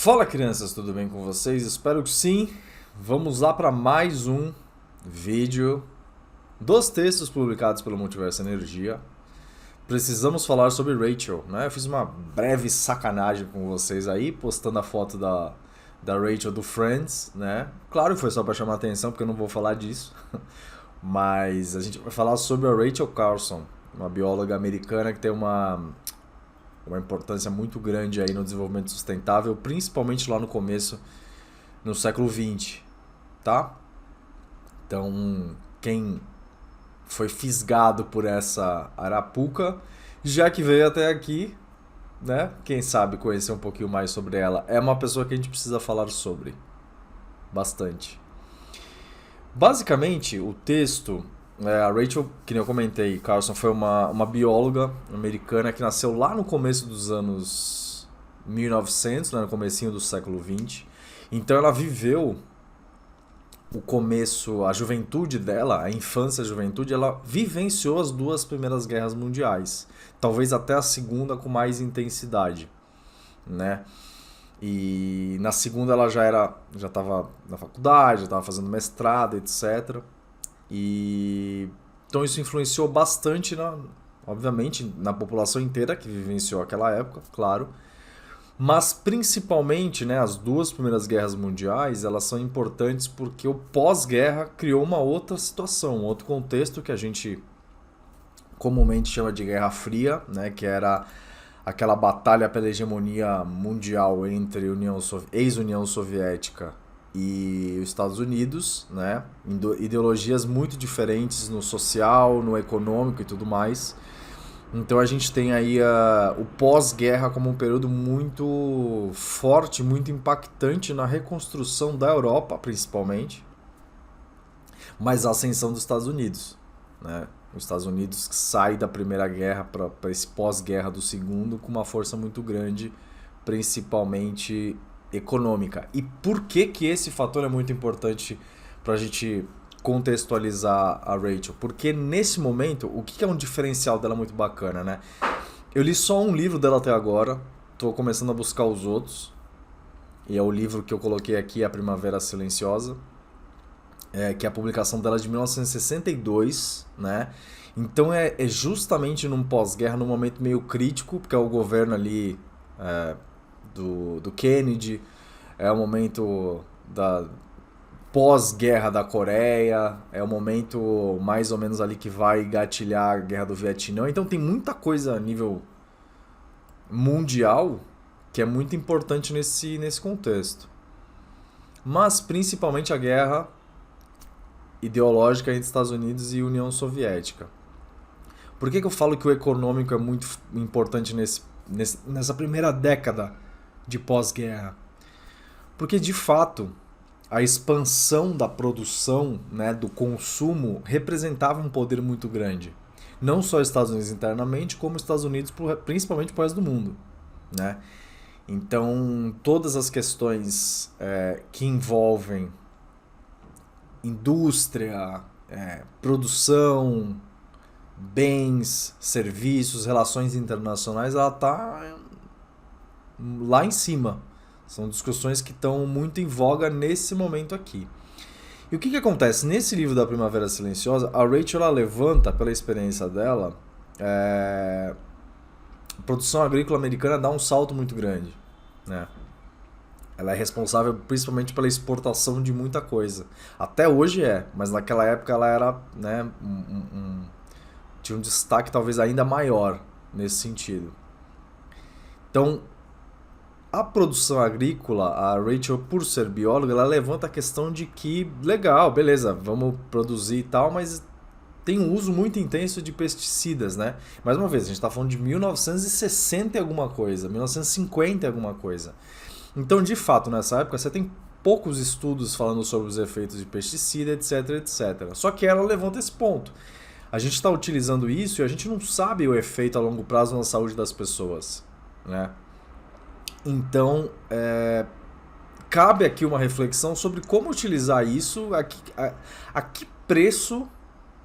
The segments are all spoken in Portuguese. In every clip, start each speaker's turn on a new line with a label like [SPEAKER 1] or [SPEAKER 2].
[SPEAKER 1] Fala crianças, tudo bem com vocês? Espero que sim. Vamos lá para mais um vídeo dos textos publicados pelo Multiverso Energia. Precisamos falar sobre Rachel, né? Eu fiz uma breve sacanagem com vocês aí, postando a foto da Rachel do Friends, né? Claro que foi só para chamar a atenção, porque eu não vou falar disso. Mas a gente vai falar sobre a Rachel Carson, uma bióloga americana que tem uma importância muito grande aí no desenvolvimento sustentável, principalmente lá no começo, no século XX, tá? Então, quem foi fisgado por essa arapuca, já que veio até aqui, né? Quem sabe conhecer um pouquinho mais sobre ela. É uma pessoa que a gente precisa falar sobre bastante. Basicamente, o texto, a Rachel, que nem eu comentei, Carson, foi uma bióloga americana que nasceu lá no começo dos anos 1900, né, no comecinho do século XX. Então ela viveu o começo, a juventude dela, a infância e a juventude, ela vivenciou as duas primeiras guerras mundiais. Talvez até a segunda com mais intensidade, né? E na segunda ela já estava na faculdade, já estava fazendo mestrado, etc. E então isso influenciou bastante, obviamente, na população inteira que vivenciou aquela época, claro. Mas principalmente, né, as duas primeiras guerras mundiais, elas são importantes porque o pós-guerra criou uma outra situação, um outro contexto que a gente comumente chama de Guerra Fria, né, que era aquela batalha pela hegemonia mundial entre ex-União Soviética e os Estados Unidos, né? Ideologias muito diferentes no social, no econômico e tudo mais. Então a gente tem aí o pós-guerra como um período muito forte, muito impactante na reconstrução da Europa, principalmente, mas a ascensão dos Estados Unidos, né? Os Estados Unidos que sai da Primeira Guerra para esse pós-guerra do Segundo com uma força muito grande, principalmente econômica. E por que que esse fator é muito importante para a gente contextualizar a Rachel? Porque nesse momento, o que é um diferencial dela muito bacana, né? Eu li só um livro dela até agora, estou começando a buscar os outros, e é o livro que eu coloquei aqui, A Primavera Silenciosa, que é a publicação dela de 1962, né? Então é justamente num pós-guerra, num momento meio crítico, porque é o governo ali do Kennedy, é o momento da pós-guerra da Coreia, é o momento mais ou menos ali que vai gatilhar a guerra do Vietnã. Então tem muita coisa a nível mundial que é muito importante nesse contexto. Mas principalmente a guerra ideológica entre Estados Unidos e União Soviética. Por que eu falo que o econômico é muito importante nessa primeira década de pós-guerra? Porque, de fato, a expansão da produção, né, do consumo, representava um poder muito grande. Não só os Estados Unidos internamente, como os Estados Unidos, principalmente para o resto do mundo, né? Então, todas as questões que envolvem indústria, produção, bens, serviços, relações internacionais, ela está lá em cima. São discussões que estão muito em voga nesse momento aqui. E o que acontece? Nesse livro da Primavera Silenciosa, a Rachel ela levanta, pela experiência dela, a produção agrícola americana dá um salto muito grande, né? Ela é responsável principalmente pela exportação de muita coisa. Até hoje mas naquela época ela era, né, tinha um destaque talvez ainda maior nesse sentido. Então, a produção agrícola, a Rachel, por ser bióloga, ela levanta a questão de que, legal, beleza, vamos produzir e tal, mas tem um uso muito intenso de pesticidas, né? Mais uma vez, a gente está falando de 1960 e alguma coisa, 1950 e alguma coisa. Então, de fato, nessa época, você tem poucos estudos falando sobre os efeitos de pesticida, etc, etc. Só que ela levanta esse ponto. A gente está utilizando isso e a gente não sabe o efeito a longo prazo na saúde das pessoas, né? Então, cabe aqui uma reflexão sobre como utilizar isso, a que preço,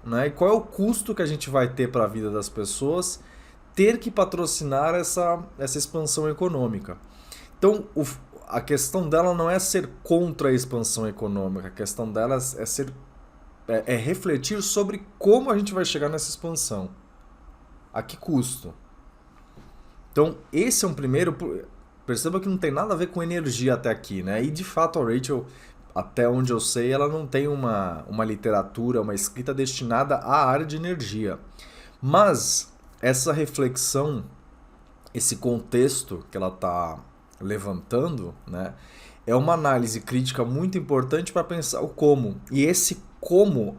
[SPEAKER 1] né, e qual é o custo que a gente vai ter para a vida das pessoas ter que patrocinar essa expansão econômica. Então, a questão dela não é ser contra a expansão econômica, a questão dela é refletir sobre como a gente vai chegar nessa expansão. A que custo? Então, esse é um primeiro... Perceba que não tem nada a ver com energia até aqui, né? E de fato a Rachel, até onde eu sei, ela não tem uma literatura, uma escrita destinada à área de energia. Mas essa reflexão, esse contexto que ela está levantando, né, é uma análise crítica muito importante para pensar o como. E esse como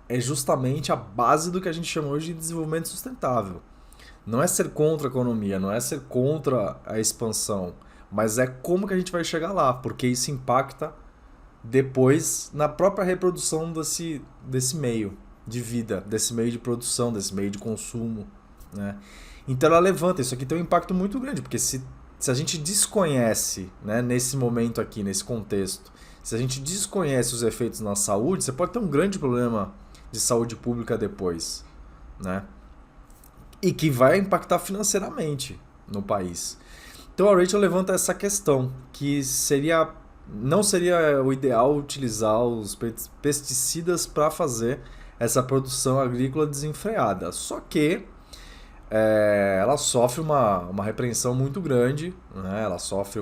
[SPEAKER 1] é justamente a base do que a gente chama hoje de desenvolvimento sustentável. Não é ser contra a economia, não é ser contra a expansão, mas é como que a gente vai chegar lá, porque isso impacta depois na própria reprodução desse meio de vida, desse meio de produção, desse meio de consumo, né? Então ela levanta, isso aqui tem um impacto muito grande, porque se a gente desconhece, né, nesse momento aqui, nesse contexto, se a gente desconhece os efeitos na saúde, você pode ter um grande problema de saúde pública depois, né? E que vai impactar financeiramente no país. Então a Rachel levanta essa questão, que não seria o ideal utilizar os pesticidas para fazer essa produção agrícola desenfreada. Só que ela sofre uma repreensão muito grande, né? Ela sofre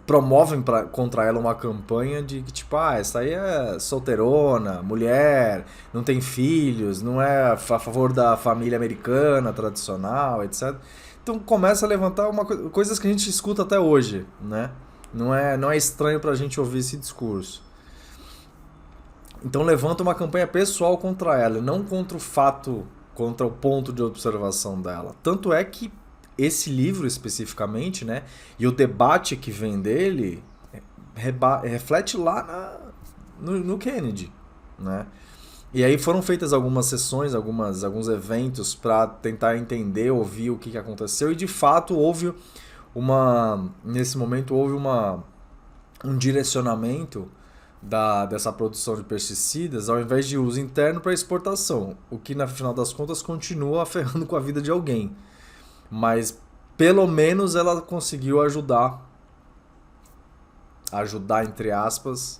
[SPEAKER 1] promovem contra ela uma campanha de que tipo, essa aí é solteirona, mulher, não tem filhos, não é a favor da família americana tradicional, etc. Então começa a levantar coisas que a gente escuta até hoje, né? Não é estranho pra gente ouvir esse discurso. Então levanta uma campanha pessoal contra ela, não contra o fato, contra o ponto de observação dela. Tanto é que esse livro especificamente, né, e o debate que vem dele reflete lá no Kennedy, né? E aí foram feitas algumas sessões, alguns eventos para tentar entender, ouvir o que aconteceu, e de fato nesse momento houve um direcionamento dessa produção de pesticidas ao invés de uso interno para exportação, o que no final das contas continua ferrando com a vida de alguém. Mas pelo menos ela conseguiu ajudar entre aspas,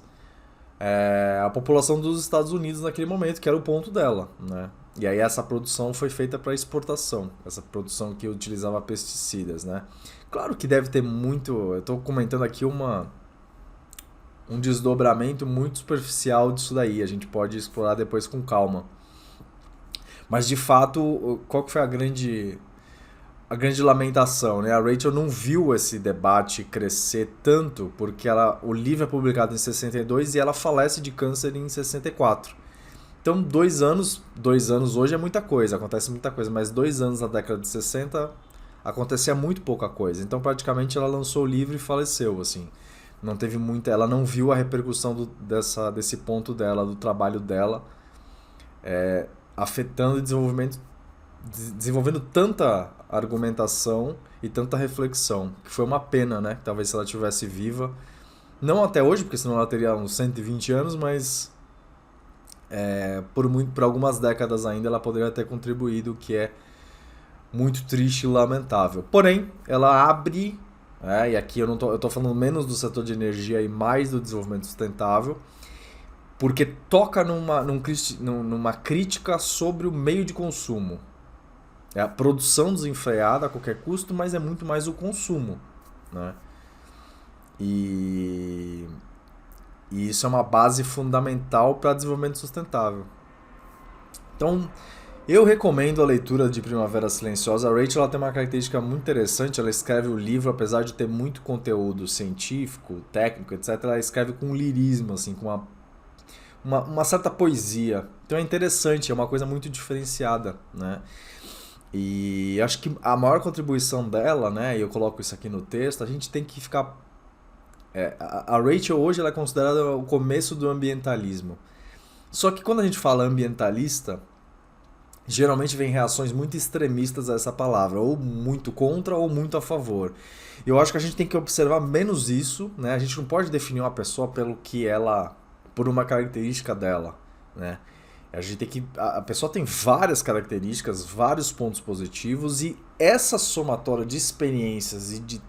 [SPEAKER 1] a população dos Estados Unidos naquele momento, que era o ponto dela, né? E aí essa produção foi feita para exportação, essa produção que utilizava pesticidas, né? Claro que deve ter muito, eu estou comentando aqui um desdobramento muito superficial disso daí, a gente pode explorar depois com calma. Mas de fato, qual que foi a grande lamentação, né? A Rachel não viu esse debate crescer tanto porque o livro é publicado em 62 e ela falece de câncer em 64. Então 2 anos hoje é muita coisa, acontece muita coisa, mas 2 anos na década de 60 acontecia muito pouca coisa. Então praticamente ela lançou o livro e faleceu, assim. Não teve muita, ela não viu a repercussão desse ponto dela, do trabalho dela, afetando o desenvolvendo tanta argumentação e tanta reflexão, que foi uma pena, né? Talvez se ela estivesse viva, não até hoje, porque senão ela teria uns 120 anos, mas por algumas décadas ainda ela poderia ter contribuído, o que é muito triste e lamentável. Porém, ela abre, e aqui eu tô falando menos do setor de energia e mais do desenvolvimento sustentável, porque toca numa crítica sobre o meio de consumo. É a produção desenfreada a qualquer custo, mas é muito mais o consumo, né? E isso é uma base fundamental para desenvolvimento sustentável. Então, eu recomendo a leitura de Primavera Silenciosa. A Rachel ela tem uma característica muito interessante. Ela escreve o livro, apesar de ter muito conteúdo científico, técnico, etc., ela escreve com lirismo, assim, com uma certa poesia. Então é interessante, é uma coisa muito diferenciada, né? E acho que a maior contribuição dela, né, e eu coloco isso aqui no texto, a gente tem que ficar... a Rachel hoje ela é considerada o começo do ambientalismo. Só que quando a gente fala ambientalista, geralmente vem reações muito extremistas a essa palavra, ou muito contra ou muito a favor. E eu acho que a gente tem que observar menos isso, né? A gente não pode definir uma pessoa por uma característica dela, né? A pessoa tem várias características, vários pontos positivos, e essa somatória de experiências e de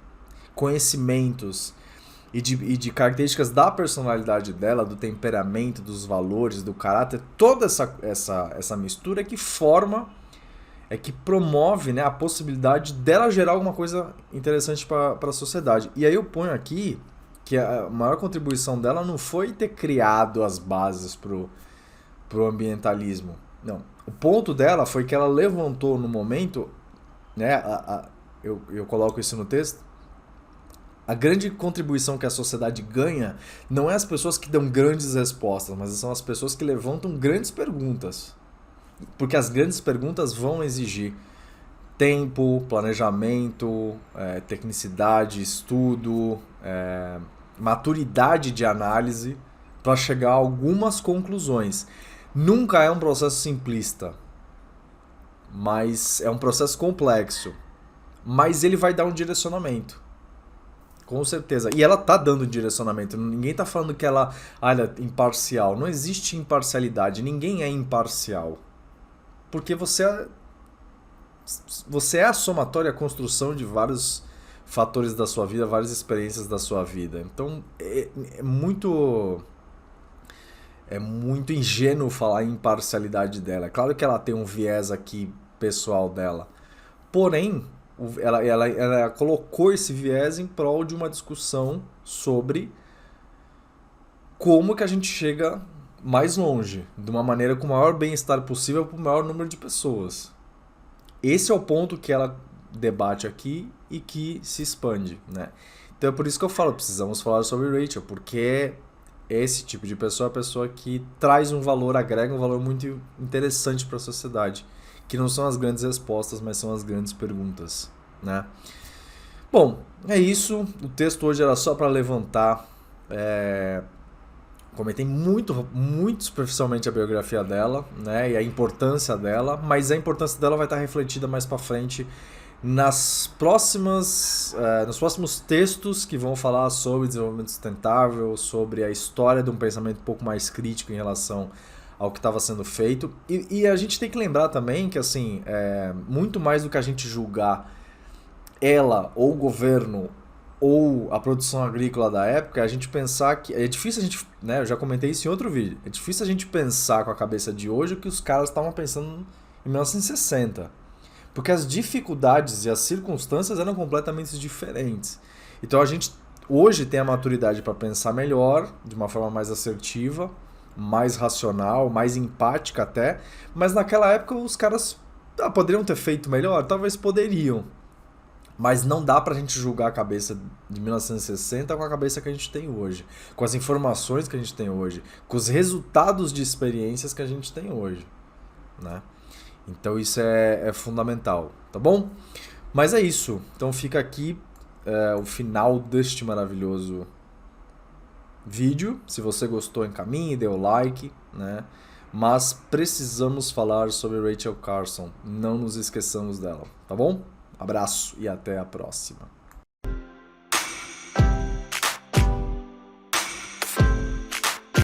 [SPEAKER 1] conhecimentos e de características da personalidade dela, do temperamento, dos valores, do caráter, toda essa mistura que forma, que promove, né, a possibilidade dela gerar alguma coisa interessante para a sociedade. E aí eu ponho aqui que a maior contribuição dela não foi ter criado as bases pro ambientalismo. Não. O ponto dela foi que ela levantou no momento, né, eu coloco isso no texto, a grande contribuição que a sociedade ganha não é as pessoas que dão grandes respostas, mas são as pessoas que levantam grandes perguntas. Porque as grandes perguntas vão exigir tempo, planejamento, tecnicidade, estudo, maturidade de análise para chegar a algumas conclusões. Nunca é um processo simplista, mas é um processo complexo. Mas ele vai dar um direcionamento. Com certeza. E ela tá dando direcionamento. Ninguém tá falando que ela é imparcial. Não existe imparcialidade. Ninguém é imparcial. Porque você é a somatória, a construção de vários fatores da sua vida, várias experiências da sua vida. Então é muito ingênuo falar em imparcialidade dela. É claro que ela tem um viés aqui pessoal dela. Porém, ela colocou esse viés em prol de uma discussão sobre como que a gente chega mais longe, de uma maneira com o maior bem-estar possível para o maior número de pessoas. Esse é o ponto que ela debate aqui e que se expande, né? Então é por isso que eu falo, precisamos falar sobre Rachel, porque esse tipo de pessoa é a pessoa que traz um valor, agrega um valor muito interessante para a sociedade, que não são as grandes respostas, mas são as grandes perguntas, né? Bom, é isso. O texto hoje era só para levantar. Comentei muito superficialmente a biografia dela, né, e a importância dela, mas a importância dela vai estar refletida mais para frente nos próximos textos que vão falar sobre desenvolvimento sustentável, sobre a história de um pensamento um pouco mais crítico em relação ao que estava sendo feito. E a gente tem que lembrar também que, assim, muito mais do que a gente julgar ela ou o governo ou a produção agrícola da época, a gente pensar que... É difícil a gente... Né, eu já comentei isso em outro vídeo. É difícil a gente pensar com a cabeça de hoje o que os caras estavam pensando em 1960. Porque as dificuldades e as circunstâncias eram completamente diferentes. Então a gente hoje tem a maturidade para pensar melhor, de uma forma mais assertiva, mais racional, mais empática até. Mas naquela época os caras poderiam ter feito melhor? Talvez poderiam. Mas não dá pra gente julgar a cabeça de 1960 com a cabeça que a gente tem hoje. Com as informações que a gente tem hoje. Com os resultados de experiências que a gente tem hoje, né? Então isso é fundamental, tá bom? Mas é isso. Então fica aqui o final deste maravilhoso vídeo. Se você gostou, encaminhe, dê o like, né? Mas precisamos falar sobre Rachel Carson. Não nos esqueçamos dela, tá bom? Abraço e até a próxima.